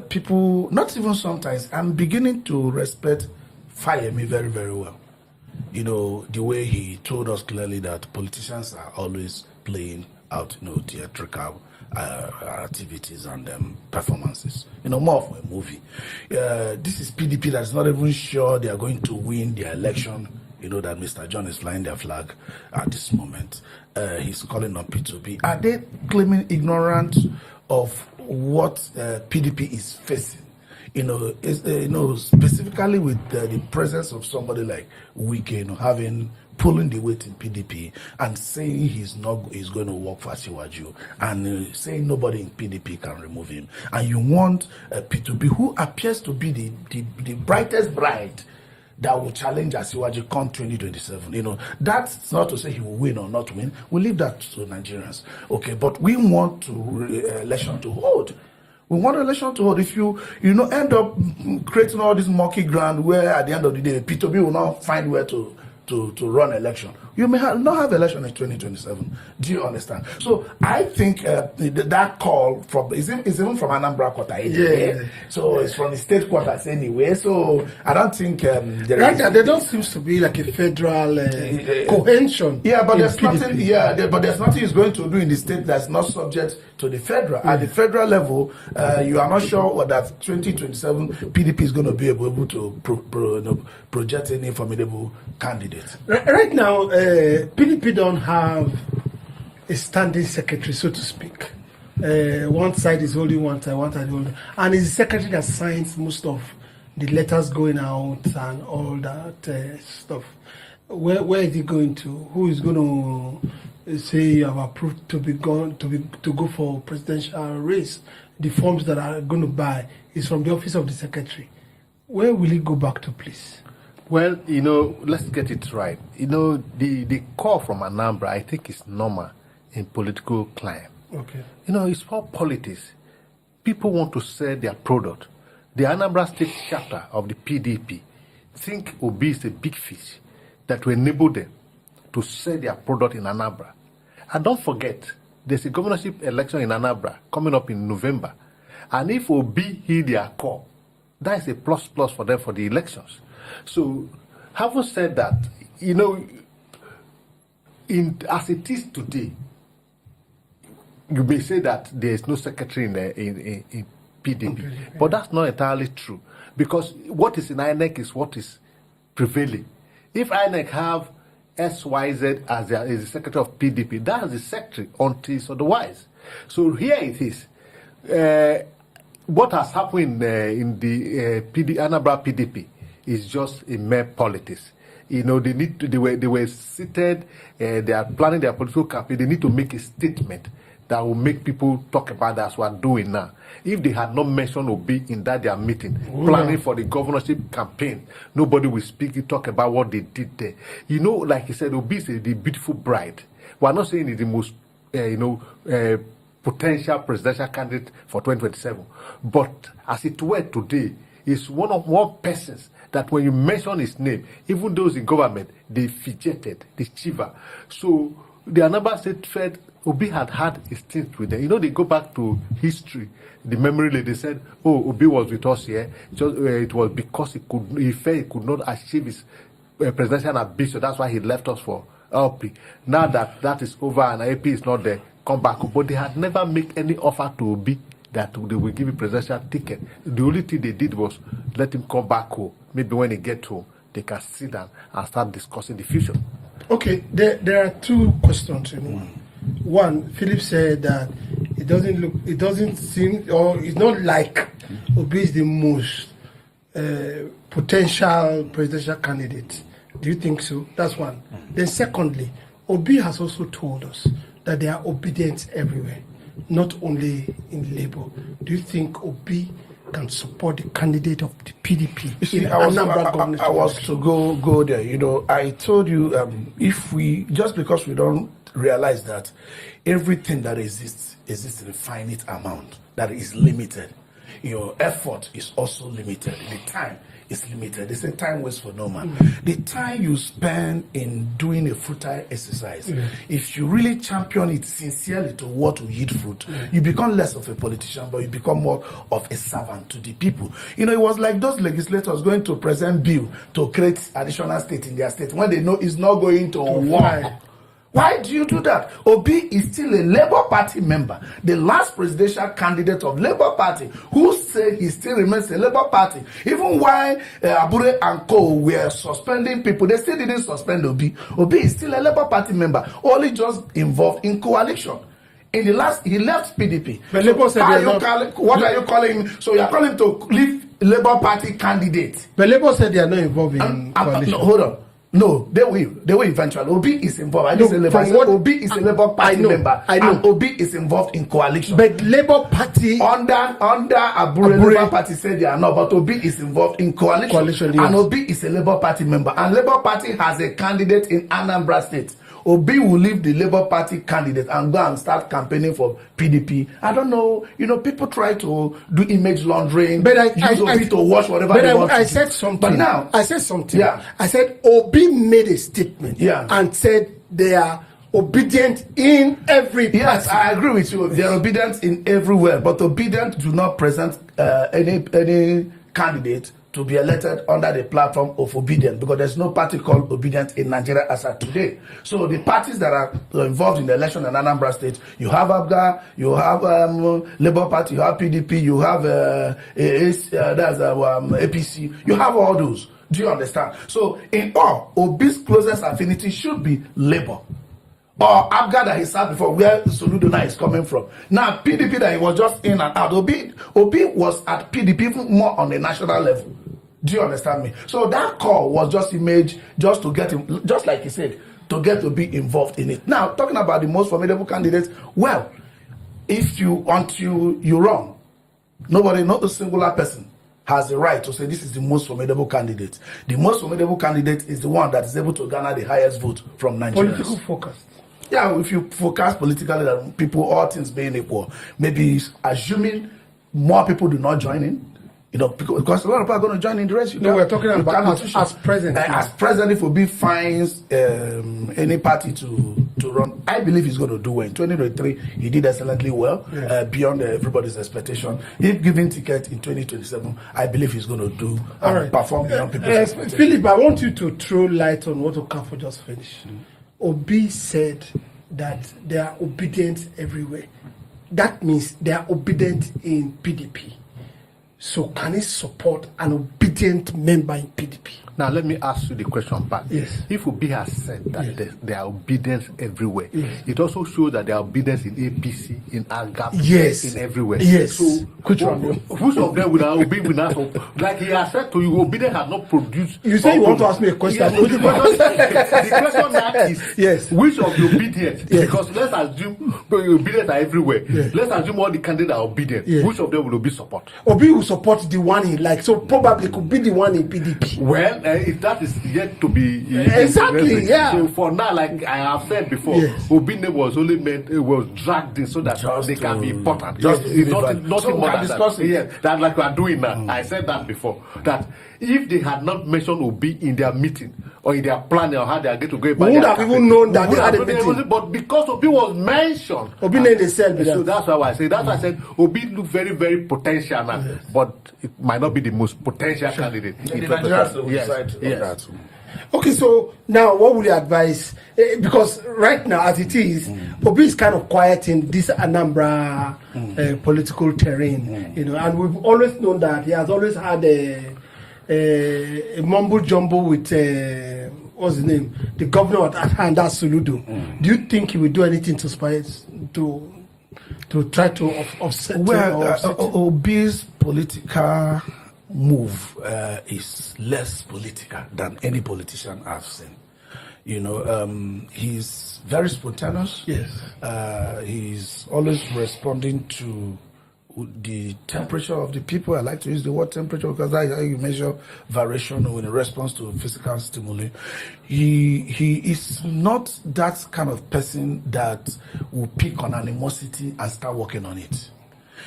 people, not even sometimes, I'm beginning to respect Fayemi very, very well. You know, the way he told us clearly that politicians are always playing out, theatrical activities and performances. More of a movie. This is PDP that's not even sure they are going to win the election. That Mr. John is flying their flag at this moment. He's calling on P2P. Are they claiming ignorance of what PDP is facing? Specifically with the presence of somebody like Wike, pulling the weight in PDP and saying he's going to work for Asiwaju and saying nobody in PDP can remove him. And you want P2P, who appears to be the brightest bride that will challenge Asiwaju come 2027. That's not to say he will win or not win. We leave that to Nigerians. Okay, but we want election to hold. We want election to hold. If you end up creating all this murky ground where at the end of the day, P2P will not find where to run election, you may not have election in 2027. Do you understand? So I think that call is even from Anambra quarter anyway. Yeah. So it's from the state quarters anyway. So I don't think there don't seem to be like a federal cohesion. Yeah, but there's nothing. Yeah, but there's nothing he's going to do in the state that's not subject to the federal. At the federal level, you are not sure that 2027 PDP is going to be able to project any formidable candidate. Right now, PDP don't have a standing secretary, so to speak. One side is holding one side is holding, and it's the secretary that signs most of the letters going out and all that stuff. Where is he going to? Who is going to say you have approved to go for presidential race? The forms that are going to buy is from the office of the secretary. Where will he go back to, please? Well, let's get it right. The call from Anambra, I think, is normal in political climate. Okay. It's for politics. People want to sell their product. The Anambra State chapter of the PDP think Obi is a big fish that will enable them to sell their product in Anambra. And don't forget, there's a governorship election in Anambra coming up in November. And if Obi heed their call, that is a plus for them for the elections. So, having said that, as it is today, you may say that there is no secretary in PDP, but that's not entirely true, because what is in INEC is what is prevailing. If INEC have SYZ as the secretary of PDP, that is the secretary until it's otherwise. So here it is. What has happened in the Anambra PDP is just a mere politics. They were seated, they are planning their political campaign. They need to make a statement that will make people talk about that, as we are doing now. If they had not mentioned Obi in their meeting, planning for the governorship campaign, nobody will talk about what they did there. Like he said, Obi is the beautiful bride. We are not saying he's the most, potential presidential candidate for 2027. But as it were today, he's one person that when you mention his name, even those in government, they fidgeted, they shiver. So the Anambra State felt Obi had his things with them. They go back to history, the memory lane. They said, "Oh, Obi was with us here. It was because he felt he could not achieve his presidential ambition. That's why he left us for LP. Now that is over and AP is not there, come back." But they had never made any offer to Obi that they will give him presidential ticket. The only thing they did was let him come back home. Maybe when he get home, they can sit down and start discussing the future. Okay, there are two questions. One, Philip said that it doesn't seem, or it's not like Obi is the most potential presidential candidate. Do you think so? That's one. Then secondly, Obi has also told us that there are obedience everywhere, not only in Labour. Do you think Obi can support the candidate of the PDP? You see, I was to go there. I told you, if we, just because we don't realize that everything that exists in a finite amount, that is limited. your effort is also limited. The time is limited. They say time waits for no man. The time you spend in doing a futile exercise, if you really champion it sincerely to what will yield fruit, you become less of a politician, but you become more of a servant to the people. You know, it was like those legislators going to present bill to create additional state in their state when they know it's not going to work. Why do you do that? Obi is still a Labour Party member, the last presidential candidate of Labour Party, who said he still remains a Labour Party. Even while Abure and Co were suspending people, they still didn't suspend Obi. Obi is still a Labour Party member, only just involved in coalition. In the last, he left PDP. But Labour said what are you calling him? So you are calling him to leave Labour Party candidate. But Labour said they are not involved in coalition. No, hold on. No, they will eventually. Obi is involved. I didn't say Labour. I said Obi is a Labour Party member. I know. And Obi is involved in coalition. But Labour Party under Abure Labour Party said they are not, but Obi is involved in coalition. Yes. And Obi is a Labour Party member. And Labour Party has a candidate in Anambra State. Obi will leave the Labour Party candidate and go and start campaigning for PDP. I don't know. You know, people try to do image laundering, but use Obi to wash whatever they want. I said something. But now, I said something. Yeah. I said Obi made a statement. Yeah. And said they are obedient in every party. Yes, I agree with you. They are obedient in everywhere, but obedient do not present any candidate to be elected under the platform of obedience, because there's no party called obedience in Nigeria as of today. So the parties that are involved in the election in Anambra State, you have ABGA, you have Labour Party, you have PDP, you have APC, you have all those. Do you understand? So in all, Obi's closest affinity should be Labour. Or ABGA that he served before, where Soludo now is coming from. Now, PDP that he was just in and out. Obi was at PDP even more on a national level. Do you understand me? So that call was just image, just to get him, just like he said, to get to be involved in it. Now, talking about the most formidable candidates, well, if you until you run, nobody, not a singular person, has the right to say this is the most formidable candidate. The most formidable candidate is the one that is able to garner the highest vote from Nigerians. Political focus. Yeah, if you focus politically that people, all things being equal, maybe assuming more people do not join in, you know, because a lot of people are going to join in the race. No, we're talking about as president. As president, if Obi finds any party to run, I believe he's going to do well. In 2023, he did excellently well, beyond everybody's expectation. If given ticket in 2027, I believe he's going to do perform beyond people's expectations. Philip, I want you to throw light on what Okafor just finished. Obi said that they are obedient everywhere. That means they are obedient in PDP. So can he support an obedient member in PDP? Now let me ask you the question back. Yes. If Obi has said that there are obedience everywhere, it also shows that there are obedience in APC, in AGAP, in everywhere. Yes. So which of them will Obi will not? Like he has said to you, obedience has not produced. You say you want to ask me a question. Yes, the question now is which of the obedience? Yes. Because let's assume obedience are everywhere. Yes. Let's assume all the candidates are obedient. Yes. Which of them will Obi support? Obi will support the one he likes. So probably could be the one in PDP. Well, if that is yet to be exactly, yeah. So for now, like I have said before, Obine was only was dragged in so that they can be important. Nothing more than that. Yeah, that like we are doing now. I said that before. That if they had not mentioned Obi in their meeting or in their planning or how they are going to go about, we would have even known that they had a meeting. But because Obi was mentioned, Obi named himself. So that's why I say. That's why I said Obi look very, very potential now, but it might not be the most potential candidate. Yes. Okay, so now what would you advise? Because right now, as it is, Obi is kind of quiet in this Anambra political terrain, you know, and we've always known that he has always had a mumble jumble with what's his name, the governor at hand, that's Soludo. Do you think he will do anything to try to offset? Well, Obi's political move is less political than any politician I've seen. You know, he's very spontaneous. Yes. He's always responding to the temperature of the people. I like to use the word temperature because that's how you measure variation in response to physical stimuli. He is not that kind of person that will pick on animosity and start working on it.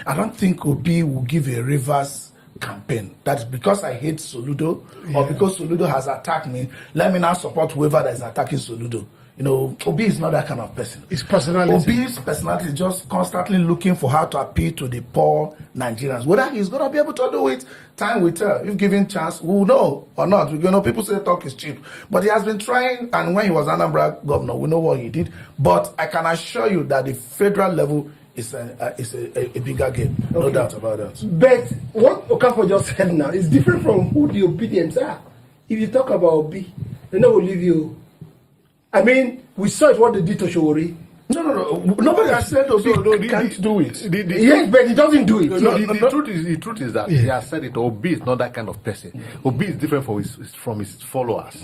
I don't think Obi will give a reverse campaign. That's because I hate Soludo, or because Soludo has attacked me. Let me now support whoever that is attacking Soludo. You know, Obi is not that kind of person. His personality. Obi's personality is just constantly looking for how to appeal to the poor Nigerians. Whether he's going to be able to do it, time will tell. If given chance, we'll know or not. You know, people say talk is cheap. But he has been trying, and when he was Anambra governor, we know what he did. But I can assure you that the federal level is a bigger game. No doubt about that. But what Okafor just said now is different from who the obedience are. If you talk about Obi, they know will leave you. I mean, we saw it what they did to Showore. No. Nobody has said Obi can't do it. Yes, but he doesn't do it. The truth is that he has said it. Obi is not that kind of person. Obi is different from his followers.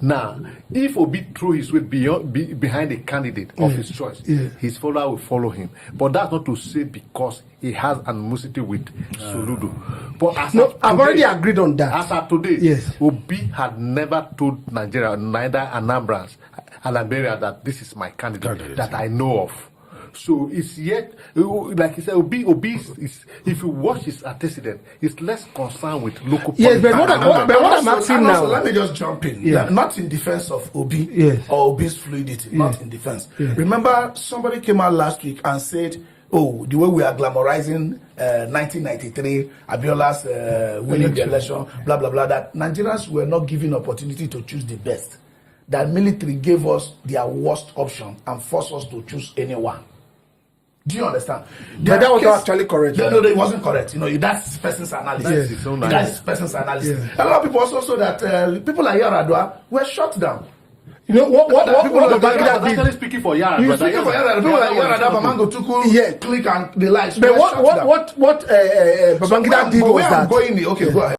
Now, if Obi threw his weight behind a candidate of his choice, his follower will follow him. But that's not to say because he has animosity with Soludo. But as I've already agreed on that. As of today, yes. Obi had never told Nigeria, neither Anambrans, Alabama, that this is my candidate that I know of. So it's yet, like he said, Obi is, if you watch his antecedent, he's less concerned with local yes, politics. but what I'm asking now. Let me just jump in. Not in defense of Obi or Obi's fluidity. Not in defense. Remember, somebody came out last week and said, oh, the way we are glamorizing 1993, Abiola's winning the election, blah, blah, blah, that Nigerians were not given opportunity to choose the best. That military gave us their worst option and forced us to choose anyone. Do you understand? But that was not actually correct. No, it wasn't correct. You know, that's person's analysis. That's person's analysis. A lot of people also saw that people like Yaradua were shut down. You know what Babangida did? Actually speaking for Yaradua. You speaking for Yaradua. People like Yaradua, Bamango Tuku, Click and the likes. But what Babangida did was that. Go ahead.